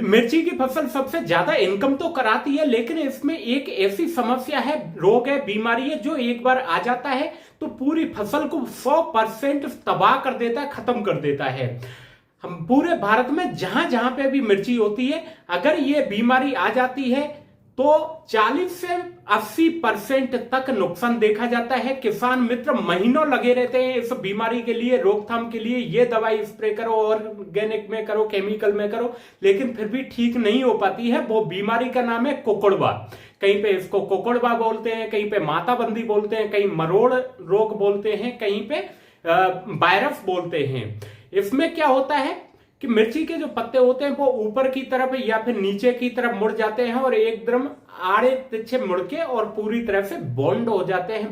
मिर्ची की फसल सबसे ज्यादा इनकम तो कराती है, लेकिन इसमें एक ऐसी समस्या है, रोग है, बीमारी है, जो एक बार आ जाता है तो पूरी फसल को 100% तबाह कर देता है, खत्म कर देता है। हम पूरे भारत में जहां जहां पे भी मिर्ची होती है, अगर ये बीमारी आ जाती है तो 40 से 80% तक नुकसान देखा जाता है। किसान मित्र महीनों लगे रहते हैं इस बीमारी के लिए, रोकथाम के लिए। ये दवाई स्प्रे करो, ऑर्गेनिक में करो, केमिकल में करो, लेकिन फिर भी ठीक नहीं हो पाती है। वो बीमारी का नाम है कोकड़वा। कहीं पे इसको कोकड़वा बोलते हैं, कहीं पे माताबंदी बोलते हैं, कहीं मरोड़ रोग बोलते हैं, कहीं पे वायरस बोलते हैं। इसमें क्या होता है कि मिर्ची के जो पत्ते होते हैं वो ऊपर की तरफ या फिर नीचे की तरफ मुड़ जाते हैं और एकदम आड़े तिरछे मुड़ के और पूरी तरह से बॉन्ड हो जाते हैं,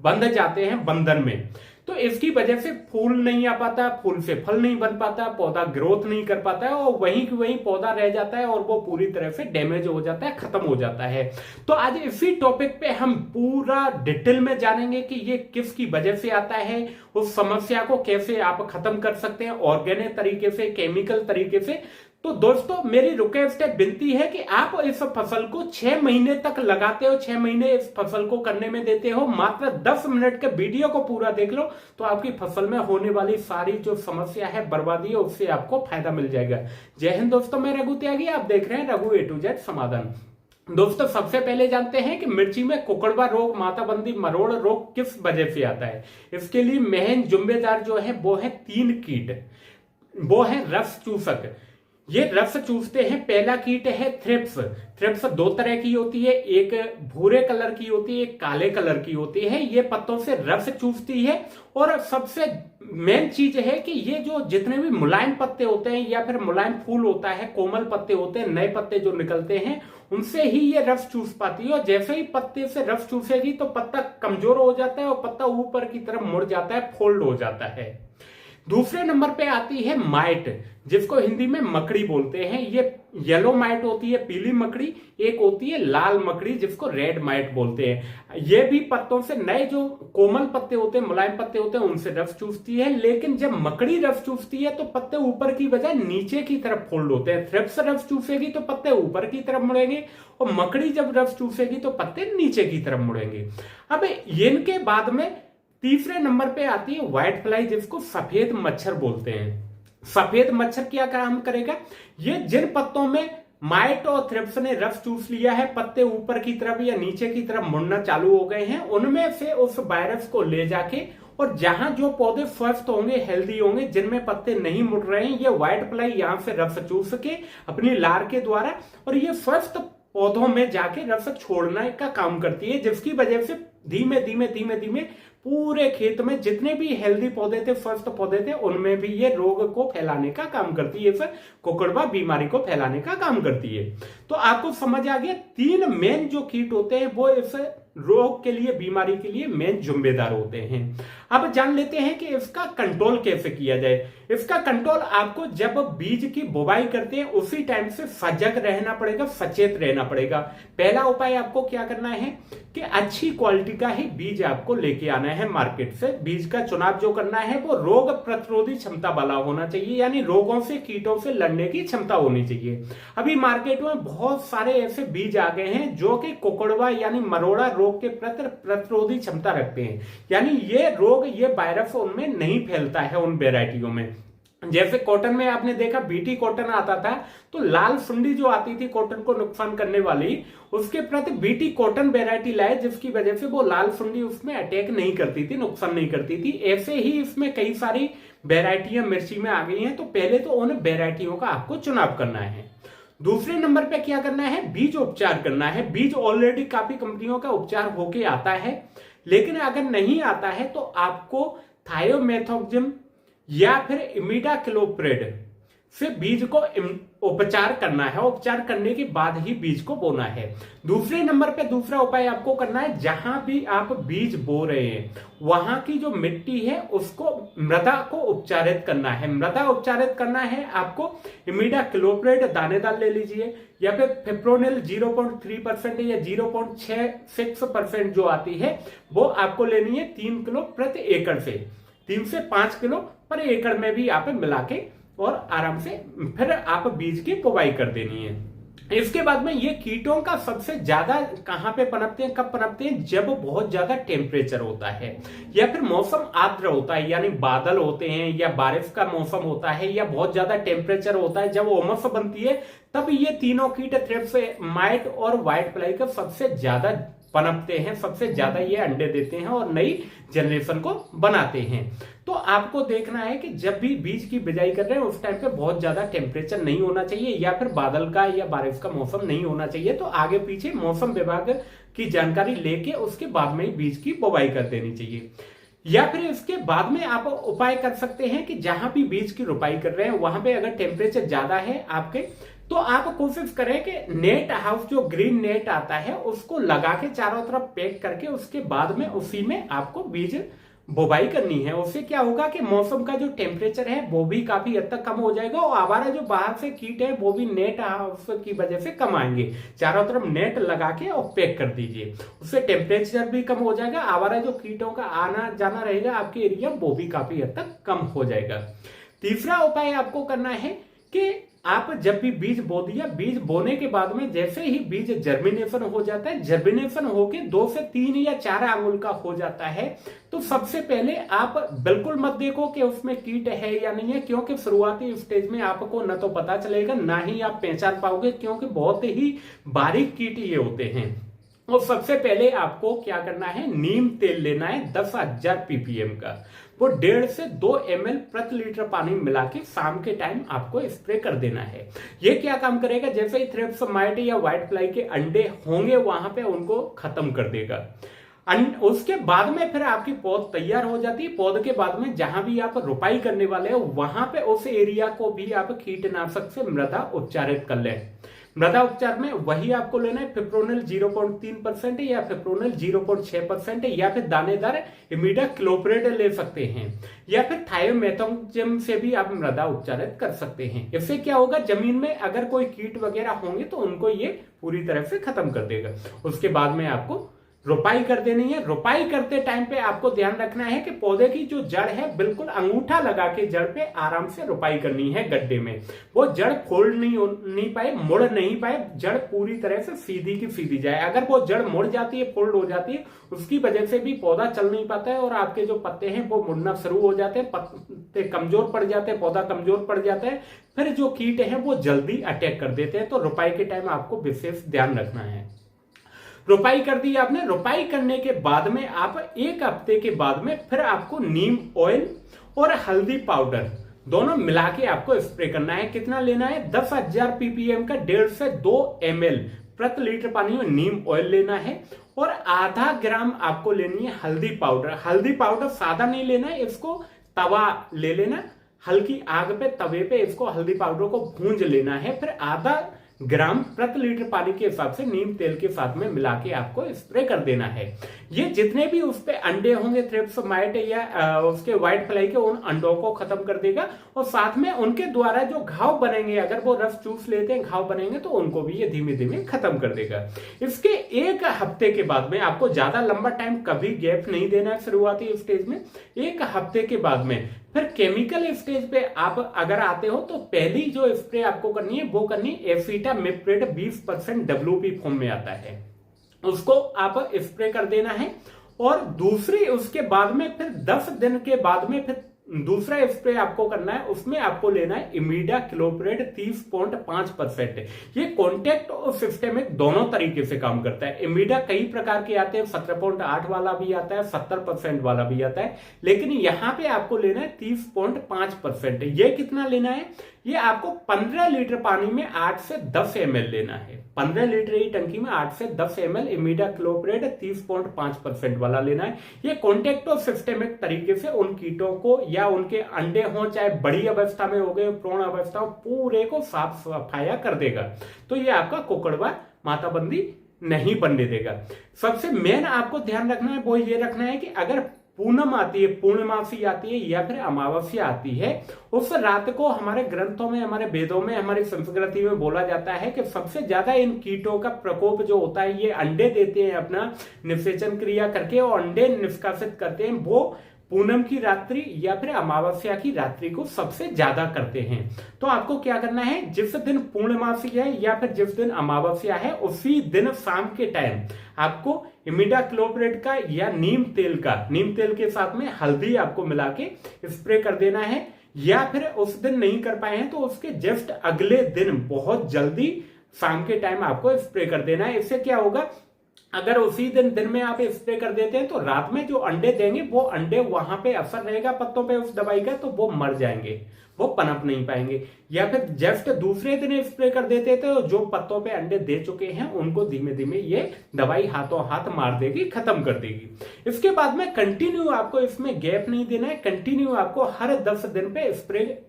बंध जाते हैं बंधन में। तो इसकी वजह से फूल नहीं आ पाता, फूल से फल नहीं बन पाता, पौधा ग्रोथ नहीं कर पाता है और वहीं की वहीं पौधा रह जाता है और वो पूरी तरह से डैमेज हो जाता है, खत्म हो जाता है। तो आज इसी टॉपिक पे हम पूरा डिटेल में जानेंगे कि ये किसकी वजह से आता है, उस समस्या को कैसे आप खत्म कर सकते हैं, ऑर्गेनिक तरीके से, केमिकल तरीके से। तो दोस्तों, मेरी रिक्वेस्ट है, विनती है कि आप इस फसल को 6 महीने तक लगाते हो, 6 महीने इस फसल को करने में देते हो, मात्र 10 मिनट के वीडियो को पूरा देख लो तो आपकी फसल में होने वाली सारी जो समस्या है, बर्बादी है, उससे आपको फायदा मिल जाएगा। जय हिंद दोस्तों, मैं रघु त्यागी, आप देख रहे हैं रघु A to Z समाधान। दोस्तों, सबसे पहले जानते हैं कि मिर्ची में कोकड़वा रोग, माताबंदी, मरोड़ रोग किस वजह से आता है। इसके लिए मेन जिम्मेदार जो है वो है 3 कीट। वो है रस चूसक। ये रस चूसते हैं। पहला कीट है थ्रिप्स। थ्रिप्स 2 तरह की होती है, एक भूरे कलर की होती है, एक काले कलर की होती है। ये पत्तों से रस चूसती है। और सबसे मेन चीज है कि ये जो जितने भी मुलायम पत्ते होते हैं या फिर मुलायम फूल होता है, कोमल पत्ते होते हैं, नए पत्ते जो निकलते हैं, उनसे ही ये रस चूस पाती है। और जैसे ही पत्ते से रस चूसेगी तो पत्ता कमजोर हो जाता है और पत्ता ऊपर की तरफ मुड़ जाता है, फोल्ड हो जाता है। दूसरे नंबर पे आती है माइट, जिसको हिंदी में मकड़ी बोलते हैं। ये येलो माइट होती है, पीली मकड़ी। एक होती है लाल मकड़ी, जिसको रेड माइट बोलते हैं। ये भी पत्तों से, नए जो कोमल पत्ते होते हैं, मुलायम पत्ते होते हैं, उनसे रस चूसती है। लेकिन जब मकड़ी रस चूसती है तो पत्ते ऊपर की बजाय नीचे की तरफ फोल्ड होते हैं। थ्रिप्स रस चूसेगी तो पत्ते ऊपर की तरफ मुड़ेंगे और मकड़ी जब रस चूसेगी तो पत्ते नीचे की तरफ मुड़ेंगे। अब इनके बाद में तीसरे नंबर पे आती है व्हाइट फ्लाई, जिसको सफेद मच्छर बोलते हैं। सफेद मच्छर क्या काम करेगा, ये जिन पत्तों में माइट और थ्रिप्स ने रस चूस लिया है, पत्ते ऊपर की तरफ या नीचे की तरफ मुड़ना चालू हो गए हैं, उनमें से उस वायरस को ले जाके और जहां जो पौधे स्वस्थ होंगे, हेल्दी होंगे, जिनमें पत्ते नहीं मुड़ रहे हैं, ये व्हाइट फ्लाई यहां से रस चूस के अपनी लार के द्वारा और ये स्वस्थ पौधों में जाके रस छोड़ने का काम करती है, जिसकी वजह से धीमे धीमे धीमे धीमे पूरे खेत में जितने भी हेल्दी पौधे थे, स्वस्थ पौधे थे, उनमें भी ये रोग को फैलाने का काम करती है, फिर कोकड़वा बीमारी को फैलाने का काम करती है। तो आपको समझ आ गया, 3 मेन जो कीट होते हैं वो इस रोग के लिए, बीमारी के लिए मेन जिम्मेदार होते हैं। अब जान लेते हैं कि इसका कंट्रोल कैसे किया जाए। इसका कंट्रोल आपको जब बीज की बुवाई करते हैं उसी टाइम से सजग रहना पड़ेगा, सचेत रहना पड़ेगा। पहला उपाय आपको क्या करना है कि अच्छी क्वालिटी का ही बीज आपको लेके आना है मार्केट से। बीज का चुनाव जो करना है वो रोग प्रतिरोधी क्षमता वाला होना चाहिए, यानी रोगों से, कीटों से लड़ने की क्षमता होनी चाहिए। अभी मार्केट में बहुत सारे ऐसे बीज आ गए हैं जो कि कोकड़वा यानी मरोड़ा रोग के प्रति प्रतिरोधी क्षमता रखते हैं, यानी ये रोग, ये वायरस उनमें नहीं फैलता है उन वेराइटियों में। जैसे कॉटन में आपने देखा बीटी कॉटन आता था तो लाल सुंडी जो आती थी कॉटन को नुकसान करने वाली, उसके प्रति बीटी कॉटन वेराइटी लाए, जिसकी वजह से वो लाल सुंडी उसमें अटैक नहीं करती थी, नुकसान नहीं करती थी। ऐसे ही इसमें कई सारी वेराइटियां मिर्ची में आ गई हैं। तो पहले तो उन वेराइटियों का आपको चुनाव करना है। दूसरे नंबर पे क्या करना है, बीज उपचार करना है। बीज ऑलरेडी काफी कंपनियों का उपचार होके आता है, लेकिन अगर नहीं आता है तो आपको थायोमेथोक्सिम या फिर इमिडाक्लोप्रिड से बीज को उपचार करना है। उपचार करने के बाद ही बीज को बोना है। दूसरे नंबर पे दूसरा उपाय आपको करना है, जहां भी आप बीज बो रहे हैं वहां की जो मिट्टी है उसको, मृदा को उपचारित करना है। मृदा उपचारित करना है आपको इमिडाक्लोप्रिड दानेदार ले लीजिए, या फिर फिप्रोनिल 0.3% या 0.66% जो आती है वो आपको लेनी है 3 किलो प्रति एकड़ से। 3 से 5 किलो पर एकड़ में भी आप मिला के और आराम से फिर आप बीज की बुवाई कर देनी है। इसके बाद में ये कीटों का सबसे ज्यादा कहां पे पनपते हैं, कब पनपते हैं, जब बहुत ज्यादा टेम्परेचर होता है या फिर मौसम आर्द्र होता है, यानी बादल होते हैं या बारिश का मौसम होता है या बहुत ज्यादा टेम्परेचर होता है, जब उमस बनती है तब ये तीनों कीट थ्रिप्स, माइट और व्हाइट फ्लाई का सबसे ज्यादा पनपते हैं, सबसे ज्यादा ये अंडे देते हैं और नई जनरेशन को बनाते हैं। तो आपको देखना है कि जब भी बीज की बिजाई कर रहे हैं उस टाइम पे बहुत ज्यादा टेम्परेचर नहीं होना चाहिए या फिर बादल का या बारिश का मौसम नहीं होना चाहिए। तो आगे पीछे मौसम विभाग की जानकारी लेके उसके बाद में बीज की बुवाई कर देनी चाहिए। या फिर इसके बाद में आप उपाय कर सकते हैं कि जहां भी बीज की रोपाई कर रहे हैं वहां पे अगर टेम्परेचर ज्यादा है आपके, तो आप कोशिश करें कि नेट हाउस जो ग्रीन नेट आता है उसको लगा के चारों तरफ पैक करके उसके बाद में उसी में आपको बीज बुवाई करनी है। उससे क्या होगा कि मौसम का जो टेम्परेचर है वो भी काफी हद तक कम हो जाएगा और आवारा जो बाहर से कीट है वो भी नेट हाउस की वजह से कम आएंगे। चारों तरफ नेट लगा के और पैक कर दीजिए, उससे टेम्परेचर भी कम हो जाएगा, आवारा जो कीटों का आना जाना रहेगा आपके एरिया वो भी काफी हद तक कम हो जाएगा। तीसरा उपाय आपको करना है कि आप जब भी बीज बो दिया, बीज बोने के बाद में जैसे ही बीज जर्मिनेशन हो जाता है, जर्मिनेशन होके 2 से 3 या 4 आंगुल का हो जाता है, तो सबसे पहले आप बिल्कुल मत देखो कि उसमें कीट है या नहीं है, क्योंकि शुरुआती स्टेज में आपको न तो पता चलेगा ना ही आप पहचान पाओगे, क्योंकि बहुत ही बारीक कीट ये होते हैं। और सबसे पहले आपको क्या करना है, नीम तेल लेना है 10,000 ppm का, वो 1.5 से 2 ml प्रति लीटर पानी मिला के शाम के टाइम आपको स्प्रे कर देना है। ये क्या काम करेगा, जैसे ही थ्रिप्स, माइट या व्हाइट फ्लाई के अंडे होंगे वहां पे उनको खत्म कर देगा। उसके बाद में फिर आपकी पौध तैयार हो जाती है। पौध के बाद में जहां भी आप रोपाई करने वाले हो वहां पे उस एरिया को भी आप कीटनाशक से मृदा उपचारित कर लें। मृदा उपचार में वही आपको लेना है फिप्रोनिल 0.3% या फिप्रोनिल 0.6% या फिर दानेदार इमिडाक्लोप्रिड ले सकते हैं या फिर थायोमेथोक्सम से भी आप मृदा उपचारित कर सकते हैं। इससे क्या होगा, जमीन में अगर कोई कीट वगैरह होंगे तो उनको ये पूरी तरह से खत्म कर देगा। उसके बाद में आपको रोपाई कर देनी है। रोपाई करते टाइम पे आपको ध्यान रखना है कि पौधे की जो जड़ है बिल्कुल अंगूठा लगा के जड़ पे आराम से रोपाई करनी है गड्ढे में। वो जड़ फोल्ड नहीं पाए, मुड़ नहीं पाए, जड़ पूरी तरह से सीधी की सीधी जाए। अगर वो जड़ मुड़ जाती है, फोल्ड हो जाती है, उसकी वजह से भी पौधा चल नहीं पाता है और आपके जो पत्ते हैं वो मुड़ना शुरू हो जाते हैं, पत्ते कमजोर पड़ जाते हैं, पौधा कमजोर पड़ जाता है, फिर जो कीट है वो जल्दी अटैक कर देते हैं। तो रोपाई के टाइम आपको विशेष ध्यान रखना है। रोपाई कर दी आपने, रोपाई करने के बाद में आप 1 हफ्ते के बाद में फिर आपको नीम ऑयल और हल्दी पाउडर दोनों मिला के आपको स्प्रे करना है। कितना लेना है, 10,000 ppm का 1.5 से 2 ml प्रति लीटर पानी में नीम ऑयल लेना है और आधा ग्राम आपको लेनी है हल्दी पाउडर। हल्दी पाउडर सादा नहीं लेना है, इसको तवा ले लेना, हल्की आग पे तवे पे इसको हल्दी पाउडर को भूंज लेना है। फिर आधा ग्राम प्रति लीटर पानी के हिसाब से नीम तेल के साथ में मिला के आपको स्प्रे कर देना है। ये जितने भी उस पे अंडे होंगे थ्रिप्स, माइट या उसके व्हाइट फ्लाई के, उन अंडों को खत्म कर देगा और साथ में उनके द्वारा जो घाव बनेंगे, अगर वो रस चूस लेते हैं घाव बनेंगे तो उनको भी ये धीमे धीमे खत्म कर देगा। इसके 1 हफ्ते के बाद में आपको ज्यादा लंबा टाइम कभी गैप नहीं देना है शुरुआती स्टेज में। 1 हफ्ते के बाद में फिर केमिकल स्टेज पे आप अगर आते हो तो पहली जो स्प्रे आपको करनी है वो करनी एसिटामिप्रिड 20% WP फॉर्म में आता है, उसको आप स्प्रे कर देना है। और दूसरी उसके बाद में फिर 10 दिन के बाद में फिर दूसरा स्प्रे आपको करना है, उसमें आपको लेना है इमिडाक्लोप्रिड 30.5%। ये कॉन्टैक्ट और सिस्टेमिक दोनों तरीके से काम करता है। इमिडा कई प्रकार के आते हैं, 17.8 वाला भी आता है, 70% वाला भी आता है, लेकिन यहां पे आपको लेना है 30.5%। ये कितना लेना है, ये आपको 15 लीटर पानी में 8 से 10 ml लेना है। 15 लीटर की टंकी में 8 से 10 ml इमिडाक्लोप्रिड 30.5% वाला लेना है। ये कॉन्टैक्ट और सिस्टेमिक तरीके से उन कीटों को या उनके अंडे हों, चाहे बड़ी अवस्था में हो गए, प्रौढ़ अवस्था हो, पूरे को साफ सफाया कर देगा। तो ये आपका कोकड़वा माताबंदी नहीं बनने देगा। सबसे मेन आपको ध्यान रखना है वो ये रखना है कि अगर पूनम आती है, पूर्णमासी आती है या फिर अमावस्या आती है, उस रात को हमारे ग्रंथों में, हमारे वेदों में, हमारी संस्कृति में बोला जाता है कि सबसे ज्यादा इन कीटों का प्रकोप जो होता है, ये अंडे देते हैं अपना निषेचन क्रिया करके और अंडे निष्कासित करते हैं, वो पूनम की रात्रि या फिर अमावस्या की रात्रि को सबसे ज्यादा करते हैं। तो आपको क्या करना है, जिस दिन पूर्णमासी है या फिर जिस दिन अमावस्या है उसी दिन शाम के टाइम आपको इमिडाक्लोप्रिड का या नीम तेल के साथ में हल्दी आपको मिला के स्प्रे कर देना है। या फिर उस दिन नहीं कर पाए हैं तो उसके जस्ट अगले दिन बहुत जल्दी शाम के टाइम आपको स्प्रे कर देना है। इससे क्या होगा, अगर उसी दिन में आप स्प्रे कर देते हैं तो रात में जो अंडे देंगे वो अंडे वहां पे असर रहेगा पत्तों पे उस दवाई का, तो वो मर जाएंगे, वो पनप नहीं पाएंगे। या फिर जस्ट दूसरे दिन स्प्रे कर देते तो जो पत्तों पे अंडे दे चुके हैं उनको धीमे धीमे ये दवाई हाथों हाथ मार देगी, खत्म कर देगी। इसके बाद में कंटिन्यू आपको इसमें गैप नहीं देना है, कंटिन्यू आपको हर 10 दिन पे स्प्रे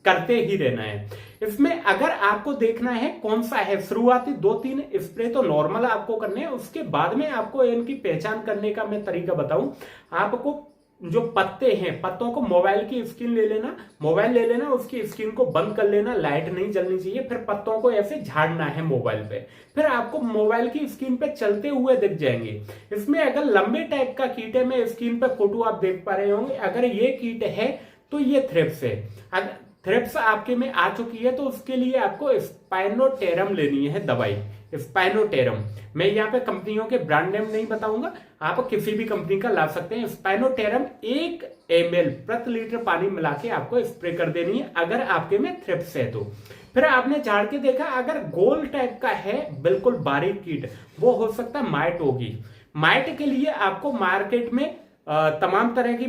करते ही रहना है। इसमें अगर आपको देखना है कौन सा है, शुरुआती 2-3 स्प्रे तो नॉर्मल आपको करने हैं, उसके बाद में आपको इनकी पहचान करने का मैं तरीका बताऊं। आपको जो पत्ते हैं, पत्तों को मोबाइल की स्क्रीन ले लेना, उसकी स्क्रीन को बंद कर लेना, लाइट नहीं जलनी चाहिए, फिर पत्तों को ऐसे झाड़ना है मोबाइल पे, फिर आपको मोबाइल की स्क्रीन पे चलते हुए दिख जाएंगे। इसमें अगर लंबे टाइप का कीट है, मैं स्क्रीन पे फोटो आप देख पा रहे होंगे, अगर ये कीट है तो ये थ्रिप्स है। अगर थ्रिप्स आपके में आ चुकी है तो उसके लिए आपको स्पाइनोटेरम लेनी है दवाई, स्पाइनोटेरम। मैं यहाँ पे कंपनियों के ब्रांड नेम नहीं बताऊंगा, आप किसी भी कंपनी का ला सकते हैं। स्पाइनोटेरम 1 ml प्रति लीटर पानी मिला के आपको स्प्रे कर देनी है अगर आपके में थ्रिप्स है तो। फिर आपने झाड़ के देखा, अगर गोल टाइप का है बिल्कुल बारीक कीट, वो हो सकता है माइट होगी। माइट के लिए आपको मार्केट में तमाम तरह की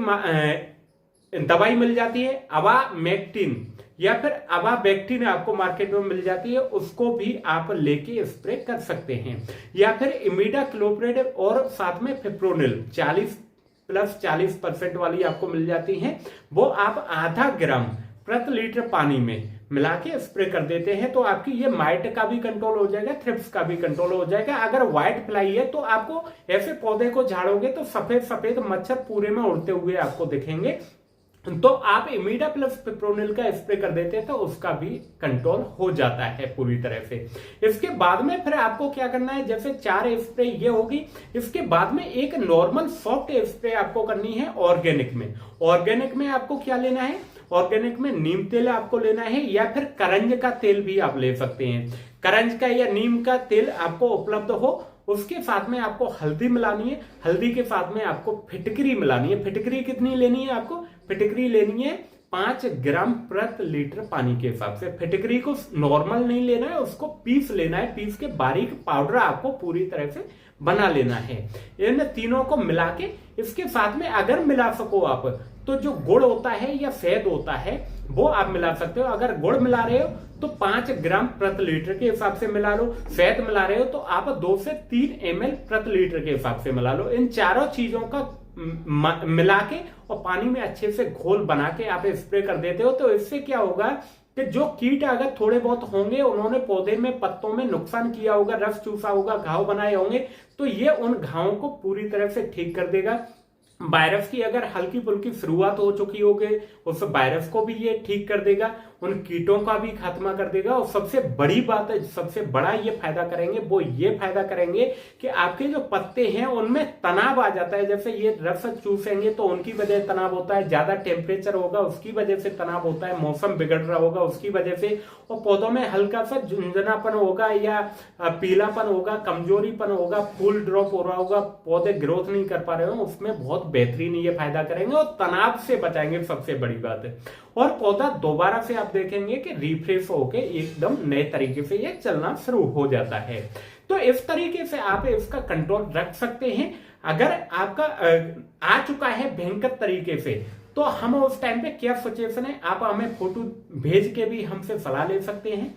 दवाई मिल जाती है, अवामेक्टिन या फिर अवाबेक्टिन आपको मार्केट में मिल जाती है, उसको भी आप लेके स्प्रे कर सकते हैं। या फिर इमिडाक्लोप्रिड और साथ में फिप्रोनिल 40% वाली आपको मिल जाती है, वो आप आधा ग्राम प्रति लीटर पानी में मिला के स्प्रे कर देते हैं, तो आपकी ये माइट का भी कंट्रोल हो जाएगा, थ्रिप्स का भी कंट्रोल हो जाएगा। अगर व्हाइट फ्लाई है तो आपको ऐसे पौधे को झाड़ोगे तो सफेद सफेद मच्छर पूरे में उड़ते हुए आपको दिखेंगे, तो आप इमीडा प्लस पिप्रोनिल का स्प्रे कर देते हैं तो उसका भी कंट्रोल हो जाता है पूरी तरह से। इसके बाद में फिर आपको क्या करना है, जैसे 4 स्प्रे ये होगी, इसके बाद में एक नॉर्मल सॉफ्ट स्प्रे आपको करनी है ऑर्गेनिक में। ऑर्गेनिक में आपको क्या लेना है, ऑर्गेनिक में नीम तेल आपको लेना है या फिर करंज का तेल भी आप ले सकते हैं। करंज का या नीम का तेल आपको उपलब्ध हो, उसके साथ में आपको हल्दी मिलानी है, हल्दी के साथ में आपको फिटकरी मिलानी है। फिटकरी कितनी लेनी है आपको, फिटकरी लेनी है 5 ग्राम प्रति लीटर पानी के हिसाब से। फिटकरी को नॉर्मल नहीं लेना है, उसको पीस लेना है, पीस के बारीक पाउडर आपको पूरी तरह से बना लेना है। इन तीनों को मिला के इसके साथ में अगर मिला सको आप तो जो गुड़ होता है या शहद होता है वो आप मिला सकते हो। अगर गुड़ मिला रहे हो तो 5 ग्राम प्रति लीटर के हिसाब से मिला लो, शहद मिला रहे हो तो आप 2 से 3 ml प्रति लीटर के हिसाब से मिला लो। इन चारों चीजों का मिला के और पानी में अच्छे से घोल बना के आप स्प्रे कर देते हो, तो इससे क्या होगा कि जो कीट अगर थोड़े बहुत होंगे, उन्होंने पौधे में पत्तों में नुकसान किया होगा, रस चूसा होगा, घाव बनाए होंगे, तो ये उन घावों को पूरी तरह से ठीक कर देगा। वायरस की अगर हल्की फुल्की शुरुआत हो चुकी होगी उस वायरस को भी ये ठीक कर देगा, उन कीटों का भी खात्मा कर देगा। और सबसे बड़ी बात है, सबसे बड़ा ये फायदा करेंगे, वो ये फायदा करेंगे कि आपके जो पत्ते हैं उनमें तनाव आ जाता है। जैसे ये रस चूसेंगे तो उनकी वजह से तनाव होता है, ज्यादा टेम्परेचर होगा उसकी वजह से तनाव होता है, मौसम बिगड़ रहा होगा उसकी वजह से, और पौधों में हल्का सा झुंझुनापन होगा या पीलापन होगा, कमजोरीपन होगा, फूल ड्रॉप हो रहा होगा, पौधे ग्रोथ नहीं कर पा रहे हो, उसमें बहुत बेहतरीन ये फायदा करेंगे और तनाव से बचाएंगे, सबसे बड़ी बात है। और पौधा दोबारा से आप देखेंगे कि रिफ्रेश होके एकदम नए तरीके से ये चलना शुरू हो जाता है। तो इस तरीके से आप इसका कंट्रोल रख सकते हैं। अगर आपका आ चुका है भयंकर तरीके से, तो हम उस टाइम पे क्या सजेशन है, आप हमें फोटो भेज के भी हमसे सलाह ले सकते हैं।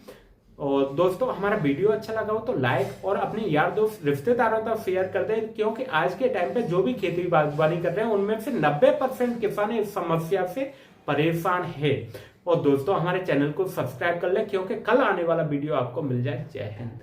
और दोस्तों हमारा वीडियो अच्छा लगा हो तो लाइक और अपने यार दोस्त रिश्तेदारों तक शेयर कर दें, क्योंकि आज के टाइम पे जो भी खेती बागवानी कर रहे हैं उनमें से 90% किसान इस समस्या से परेशान है। और दोस्तों हमारे चैनल को सब्सक्राइब कर लें, क्योंकि कल आने वाला वीडियो आपको मिल जाए। जय हिंद।